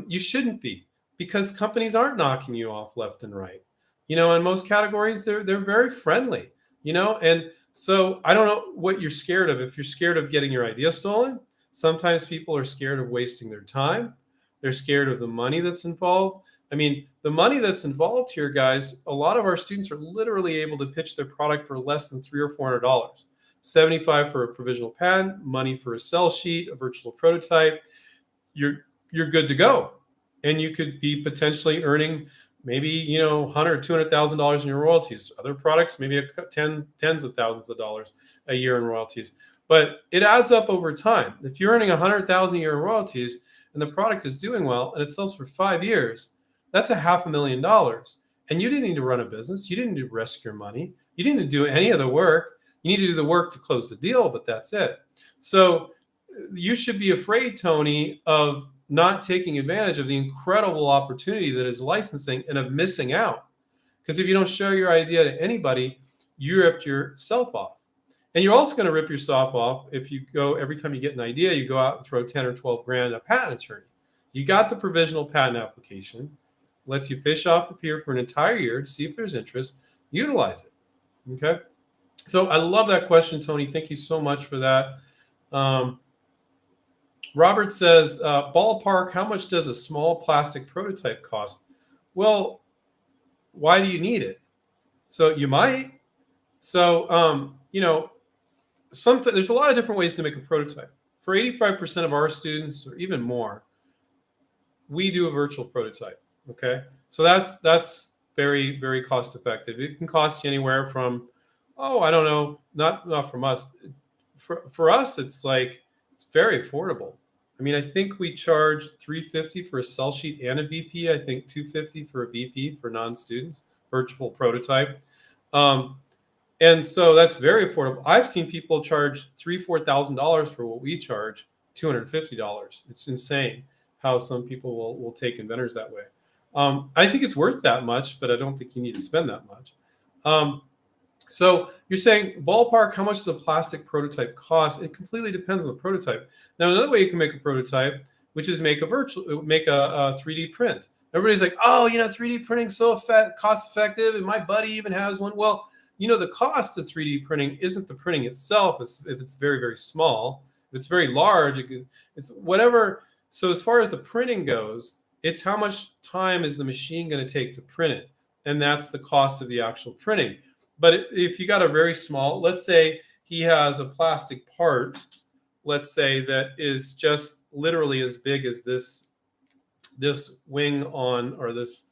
You shouldn't be, because companies aren't knocking you off left and right. You know, in most categories, they're very friendly. You know, and so I don't know what you're scared of. If you're scared of getting your idea stolen, sometimes people are scared of wasting their time. They're scared of the money that's involved. I mean, the money that's involved here, guys, a lot of our students are literally able to pitch their product for less than $300 or $400. $75 for a provisional patent, money for a sell sheet, a virtual prototype. You're good to go. And you could be potentially earning maybe, you know, $100,000 or $200,000 in your royalties. Other products, maybe tens of thousands of dollars a year in royalties. But it adds up over time. If you're earning $100,000 a year in royalties and the product is doing well and it sells for 5 years, that's $500,000. And you didn't need to run a business. You didn't need to risk your money. You didn't need to do any of the work. You need to do the work to close the deal, but that's it. So you should be afraid, Tony, of not taking advantage of the incredible opportunity that is licensing and of missing out. Because if you don't show your idea to anybody, you ripped yourself off. And you're also going to rip yourself off if you go, every time you get an idea, you go out and throw 10 or 12 grand at a patent attorney. You got the provisional patent application, lets you fish off the pier for an entire year to see if there's interest, utilize it. Okay. So I love that question, Tony. Thank you so much for that. Robert says, ballpark, how much does a small plastic prototype cost? Well, why do you need it? So you might. So, there's a lot of different ways to make a prototype. For 85% of our students, or even more, we do a virtual prototype. Okay. So that's very, very cost effective. It can cost you anywhere from, I don't know, not from us. For us, it's very affordable. I mean, I think we charge $350 for a sell sheet and a VP. I think $250 for a VP for non-students, virtual prototype. And so that's very affordable. I've seen people charge $3,000-$4,000 for what we charge, $250. It's insane how some people will take inventors that way. I think it's worth that much, but I don't think you need to spend that much. So you're saying ballpark, how much does a plastic prototype cost? It completely depends on the prototype. Now, another way you can make a prototype, which is make a 3D print. Everybody's like, 3D printing is so cost effective, and my buddy even has one. Well, the cost of 3D printing isn't the printing itself. If it's very, very small. If it's very large, it's whatever. So as far as the printing goes, it's how much time is the machine going to take to print it, and that's the cost of the actual printing. But if you got a very small, let's say he has a plastic part, let's say that is just literally as big as this wing on, or this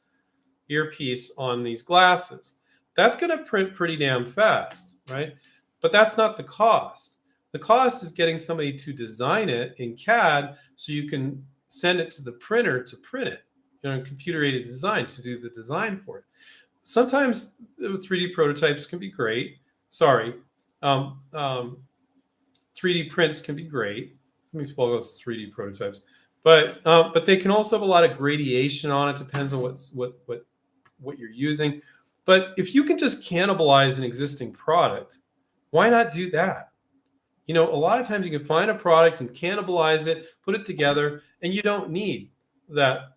earpiece on these glasses, that's going to print pretty damn fast, right? But that's not the cost. The cost is getting somebody to design it in CAD so you can send it to the printer to print it, computer-aided design, to do the design for it. Sometimes 3D prototypes can be great. 3D prints can be great. Some people call those 3D prototypes, but they can also have a lot of gradation on it. Depends on what you're using. But if you can just cannibalize an existing product, why not do that? A lot of times you can find a product and cannibalize it, put it together, and you don't need that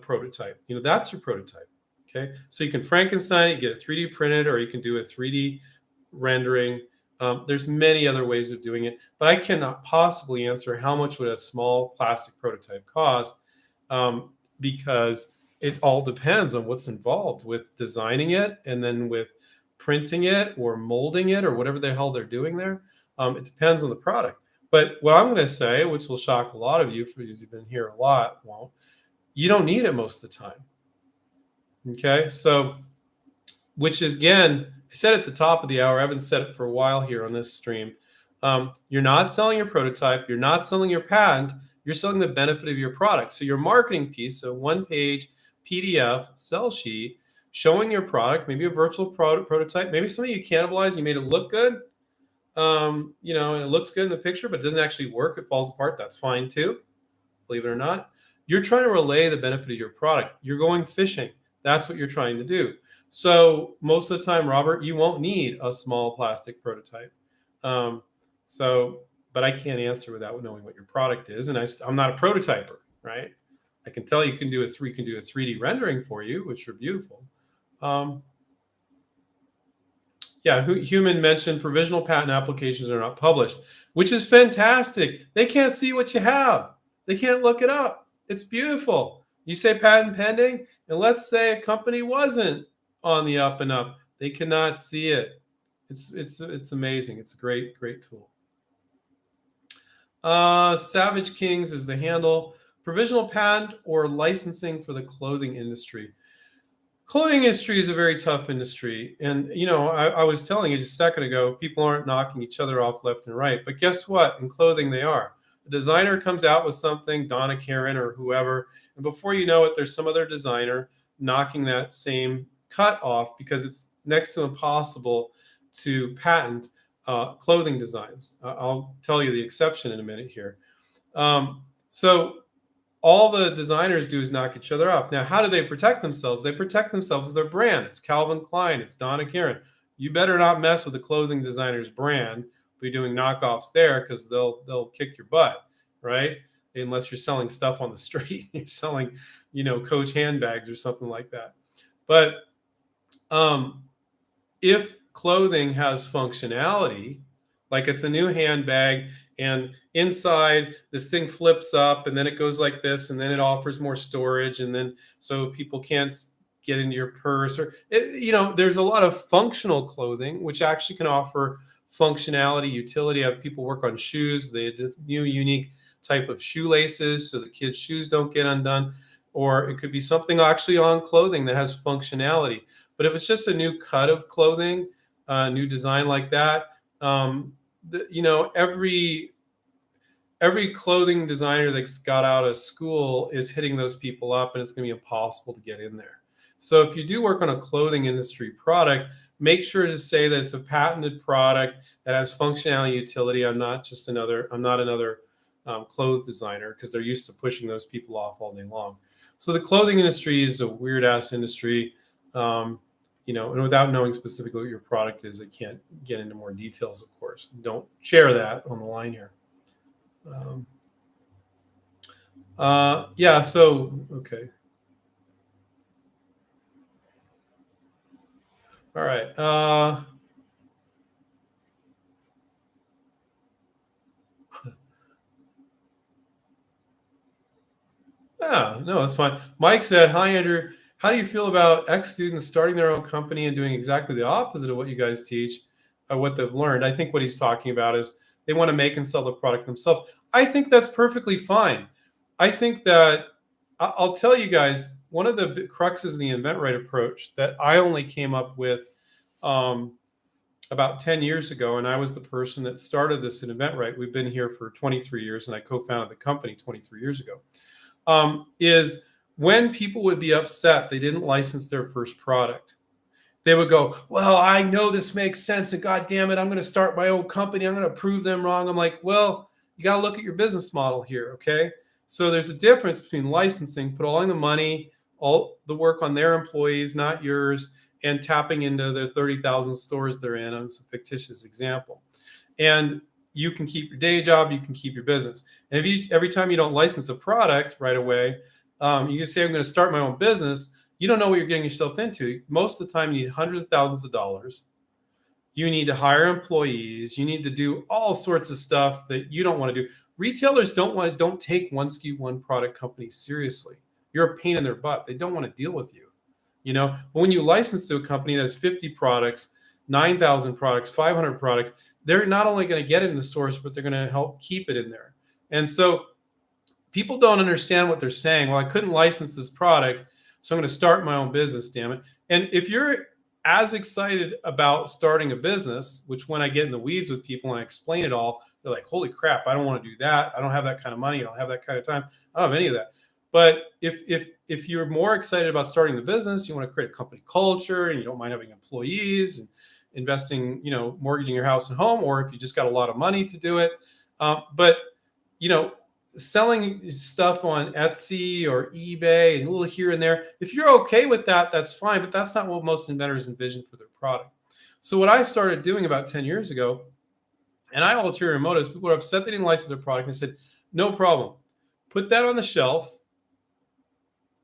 prototype. That's your prototype. Okay, so you can Frankenstein it, get it 3D printed, or you can do a 3D rendering. There's many other ways of doing it, but I cannot possibly answer how much would a small plastic prototype cost, because it all depends on what's involved with designing it, and then with printing it or molding it or whatever the hell they're doing there. It depends on the product. But what I'm going to say, which will shock a lot of you because you've been here a lot, you don't need it most of the time. Okay, so, which is, again, I said at the top of the hour, I haven't said it for a while here on this stream. You're not selling your prototype, you're not selling your patent, you're selling the benefit of your product. So your marketing piece, so one-page PDF sell sheet showing your product, maybe a virtual prototype, maybe something you cannibalized, you made it look good, and it looks good in the picture, but it doesn't actually work, it falls apart, that's fine too, believe it or not. You're trying to relay the benefit of your product. You're going fishing. That's what you're trying to do. So most of the time, Robert, you won't need a small plastic prototype. But I can't answer without knowing what your product is. And I'm not a prototyper, right? I can tell you can do a 3D rendering for you, which are beautiful. Human mentioned provisional patent applications are not published, which is fantastic. They can't see what you have. They can't look it up. It's beautiful. You say patent pending, and let's say a company wasn't on the up and up. They cannot see it. It's amazing. It's a great tool. Savage Kings is the handle. Provisional patent or licensing for the clothing industry. Clothing industry is a very tough industry. And, I was telling you just a second ago, people aren't knocking each other off left and right. But guess what? In clothing, they are. A designer comes out with something, Donna Karan or whoever, and before you know it, there's some other designer knocking that same cut off because it's next to impossible to patent clothing designs. I'll tell you the exception in a minute here. So all the designers do is knock each other off. Now, how do they protect themselves? They protect themselves with their brand. It's Calvin Klein. It's Donna Karan. You better not mess with the clothing designer's brand. Be doing knockoffs there because they'll kick your butt, right? Unless you're selling stuff on the street, you're selling, Coach handbags or something like that. But if clothing has functionality, like it's a new handbag and inside this thing flips up and then it goes like this and then it offers more storage and then so people can't get into your purse or there's a lot of functional clothing which actually can offer functionality, utility. I have people work on shoes. They have new unique type of shoelaces so the kids' shoes don't get undone, or it could be something actually on clothing that has functionality. But if it's just a new cut of clothing, new design like that, every clothing designer that's got out of school is hitting those people up, and it's going to be impossible to get in there. So if you do work on a clothing industry product, make sure to say that it's a patented product that has functionality, utility. I'm not another clothes designer, because they're used to pushing those people off all day long. So the clothing industry is a weird ass industry. And without knowing specifically what your product is, I can't get into more details, of course. Don't share that on the line here. Okay. All right. Yeah, no, it's fine. Mike said, "Hi, Andrew. How do you feel about ex-students starting their own company and doing exactly the opposite of what you guys teach, what they've learned?" I think what he's talking about is they want to make and sell the product themselves. I think that's perfectly fine. I think that I'll tell you guys, one of the cruxes of the inventRight approach that I only came up with about 10 years ago, and I was the person that started this in inventRight. We've been here for 23 years, and I co-founded the company 23 years ago. Is when people would be upset they didn't license their first product. They would go, "Well, I know this makes sense, and God damn it, I'm going to start my own company. I'm going to prove them wrong." I'm like, well, you got to look at your business model here, okay? So there's a difference between licensing, put all the money, all the work on their employees, not yours, and tapping into their 30,000 stores they're in. It's a fictitious example. And you can keep your day job, you can keep your business. And every time you don't license a product right away, you can say, "I'm going to start my own business." You don't know what you're getting yourself into. Most of the time, you need hundreds of thousands of dollars. You need to hire employees. You need to do all sorts of stuff that you don't want to do. Retailers don't take one SKU, one product company seriously. You're a pain in their butt. They don't want to deal with you. But when you license to a company that has 50 products, 9,000 products, 500 products, they're not only going to get it in the stores, but they're going to help keep it in there. And so people don't understand what they're saying. "Well, I couldn't license this product, so I'm going to start my own business, damn it." And if you're as excited about starting a business, which when I get in the weeds with people and I explain it all, they're like, "Holy crap, I don't want to do that. I don't have that kind of money. I don't have that kind of time. I don't have any of that." But if you're more excited about starting the business, you want to create a company culture and you don't mind having employees and investing, mortgaging your house and home, or if you just got a lot of money to do it. But selling stuff on Etsy or eBay and a little here and there, if you're okay with that, that's fine. But that's not what most inventors envision for their product. So what I started doing about 10 years ago, and I ulterior motives, people were upset they didn't license their product. And I said, "No problem. Put that on the shelf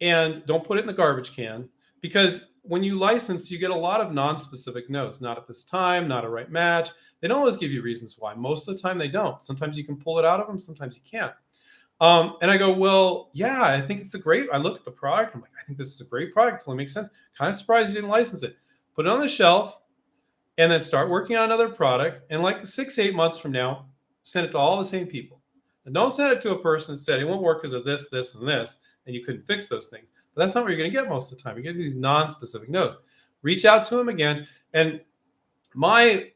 and don't put it in the garbage can." Because when you license, you get a lot of non-specific no's. Not at this time, not a right match. They don't always give you reasons why. Most of the time they don't. Sometimes you can pull it out of them. Sometimes you can't. And I go, "Well, yeah, I think it's I look at the product. I'm like, I think this is a great product. Totally makes sense. Kind of surprised you didn't license it. Put it on the shelf and then start working on another product. And like 6-8 months from now, send it to all the same people. And don't send it to a person that said it won't work because of this, this, and this, and you couldn't fix those things. But that's not what you're going to get most of the time. You get these non-specific no's. Reach out to them again. And my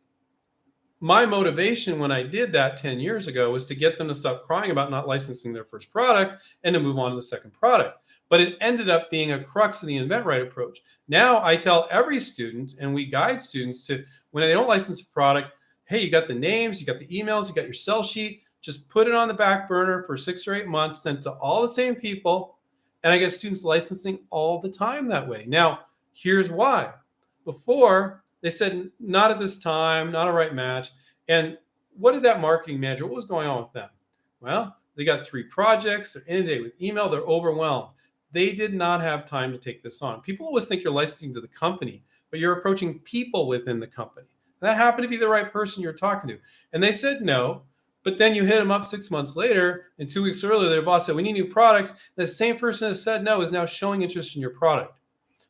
motivation when I did that 10 years ago was to get them to stop crying about not licensing their first product and to move on to the second product. But it ended up being a crux of the inventRight approach. Now I tell every student, and we guide students to, when they don't license a product, hey, you got the names, you got the emails, you got your sell sheet, just put it on the back burner for 6 or 8 months, sent to all the same people, and I get students licensing all the time that way. Now, here's why. Before, they said, not at this time, not a right match. And what did that marketing manager, what was going on with them? Well, they got 3 projects, they're inundated with email, they're overwhelmed. They did not have time to take this on. People always think you're licensing to the company, but you're approaching people within the company. That happened to be the right person you're talking to. And they said no, but then you hit them up 6 months later, and 2 weeks earlier, their boss said, we need new products. The same person that said no is now showing interest in your product.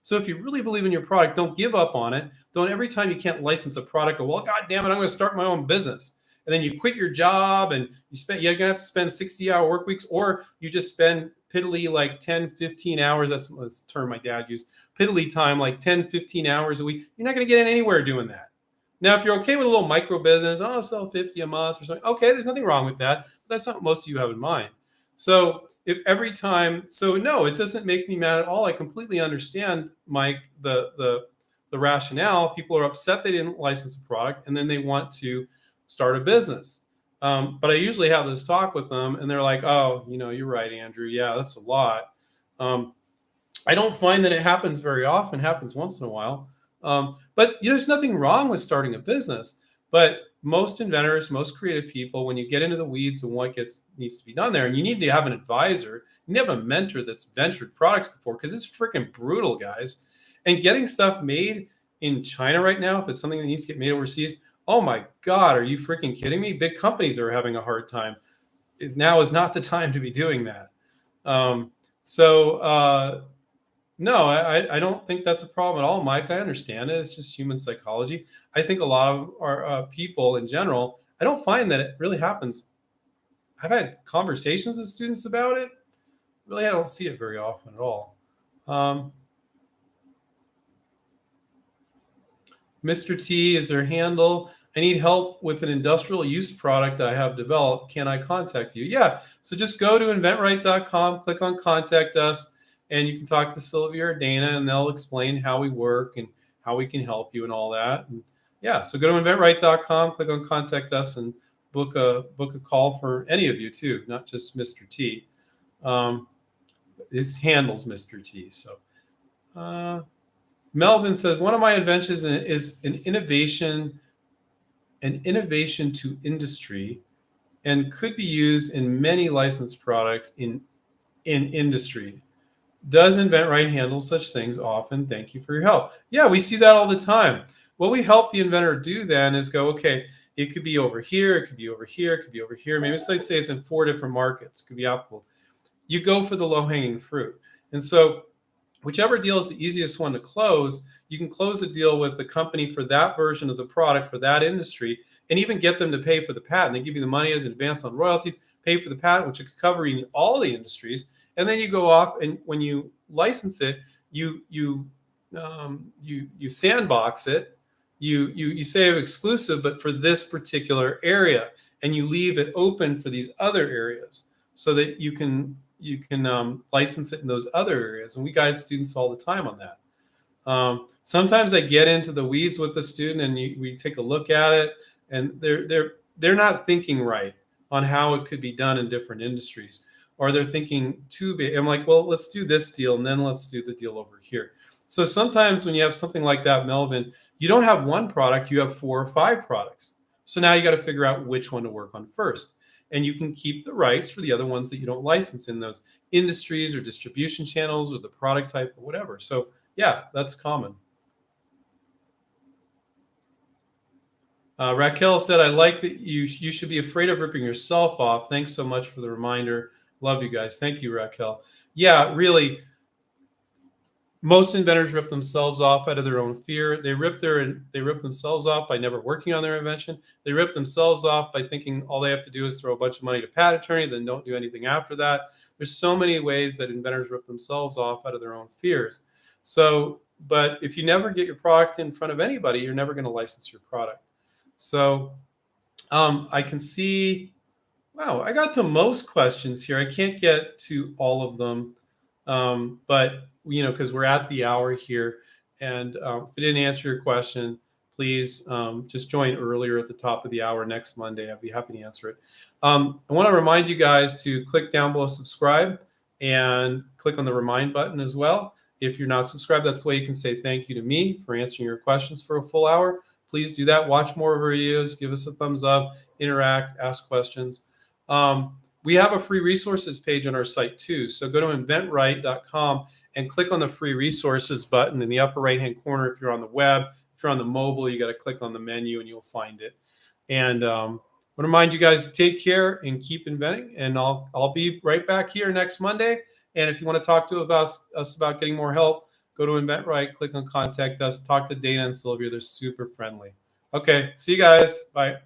So if you really believe in your product, don't give up on it. Don't every time you can't license a product, go, well, God damn it, I'm going to start my own business. And then you quit your job and you're going to have to spend 60-hour work weeks, or you just spend piddly like 10, 15 hours. That's the term my dad used. Piddly time, like 10, 15 hours a week. You're not going to get anywhere doing that. Now, if you're okay with a little micro business, I'll sell 50 a month or something. Okay, there's nothing wrong with that. But that's not what most of you have in mind. So if every time, so no, it doesn't make me mad at all. I completely understand, Mike, the rationale. People are upset they didn't license a product, and then they want to start a business. But I usually have this talk with them, and they're like, oh, you're right, Andrew. Yeah, that's a lot. I don't find that it happens very often. It happens once in a while. But there's nothing wrong with starting a business. But most inventors, most creative people, when you get into the weeds of what needs to be done there, and you need to have an advisor, you need to have a mentor that's ventured products before, because it's freaking brutal, guys. And getting stuff made in China right now, if it's something that needs to get made overseas, oh my God, are you freaking kidding me? Big companies are having a hard time. Now is not the time to be doing that. No, I don't think that's a problem at all, Mike. I understand it. It's just human psychology. I think a lot of our people in general, I don't find that it really happens. I've had conversations with students about it. Really, I don't see it very often at all. Mr. T is their handle. I need help with an industrial use product I have developed. Can I contact you? Yeah. So just go to inventRight.com, click on Contact Us, and you can talk to Sylvia or Dana, and they'll explain how we work and how we can help you and all that. And yeah, so go to inventRight.com, click on Contact Us, and book a call for any of you too, not just Mr. T. His handle's Mr. T. So Melvin says, one of my inventions is an innovation to industry, and could be used in many licensed products in industry. Does InventRight handle such things often? Thank you for your help. Yeah, we see that all the time. What we help the inventor do then is go, okay, it could be over here, it could be over here, it could be over here. Maybe let's say it's in 4 different markets. It could be applicable. You go for the low-hanging fruit. And so whichever deal is the easiest one to close, you can close a deal with the company for that version of the product for that industry, and even get them to pay for the patent. They give you the money as an advance on royalties, pay for the patent, which could cover in all the industries. And then you go off, and when you license it, you sandbox it. You say exclusive, but for this particular area, and you leave it open for these other areas, so that you can license it in those other areas. And we guide students all the time on that. Sometimes I get into the weeds with the student, and we take a look at it, and they're not thinking right on how it could be done in different industries. Or they're thinking too big. I'm like, well, let's do this deal, and then let's do the deal over here. So sometimes when you have something like that, Melvin, you don't have one product, you have 4 or 5 products. So now you got to figure out which one to work on first. And you can keep the rights for the other ones that you don't license in those industries or distribution channels or the product type or whatever. So yeah, that's common. Raquel said, I like that you should be afraid of ripping yourself off. Thanks so much for the reminder. Love you guys. Thank you, Raquel. Yeah, really, most inventors rip themselves off out of their own fear. They rip themselves off by never working on their invention. They rip themselves off by thinking all they have to do is throw a bunch of money to patent attorney, then don't do anything after that. There's so many ways that inventors rip themselves off out of their own fears. So, but if you never get your product in front of anybody, you're never going to license your product. So I can see, wow, I got to most questions here. I can't get to all of them, but because we're at the hour here, and if I didn't answer your question, please just join earlier at the top of the hour next Monday. I'd be happy to answer it. I want to remind you guys to click down below subscribe and click on the remind button as well. If you're not subscribed, that's the way you can say thank you to me for answering your questions for a full hour. Please do that. Watch more of our videos. Give us a thumbs up. Interact. Ask questions. We have a free resources page on our site too. So go to inventRight.com and click on the free resources button in the upper right-hand corner. If you're on the web, if you're on the mobile, you got to click on the menu and you'll find it. And I want to remind you guys to take care and keep inventing. And I'll be right back here next Monday. And if you want to talk to us about getting more help, go to InventRight, click on Contact Us, talk to Dana and Sylvia. They're super friendly. Okay, see you guys. Bye.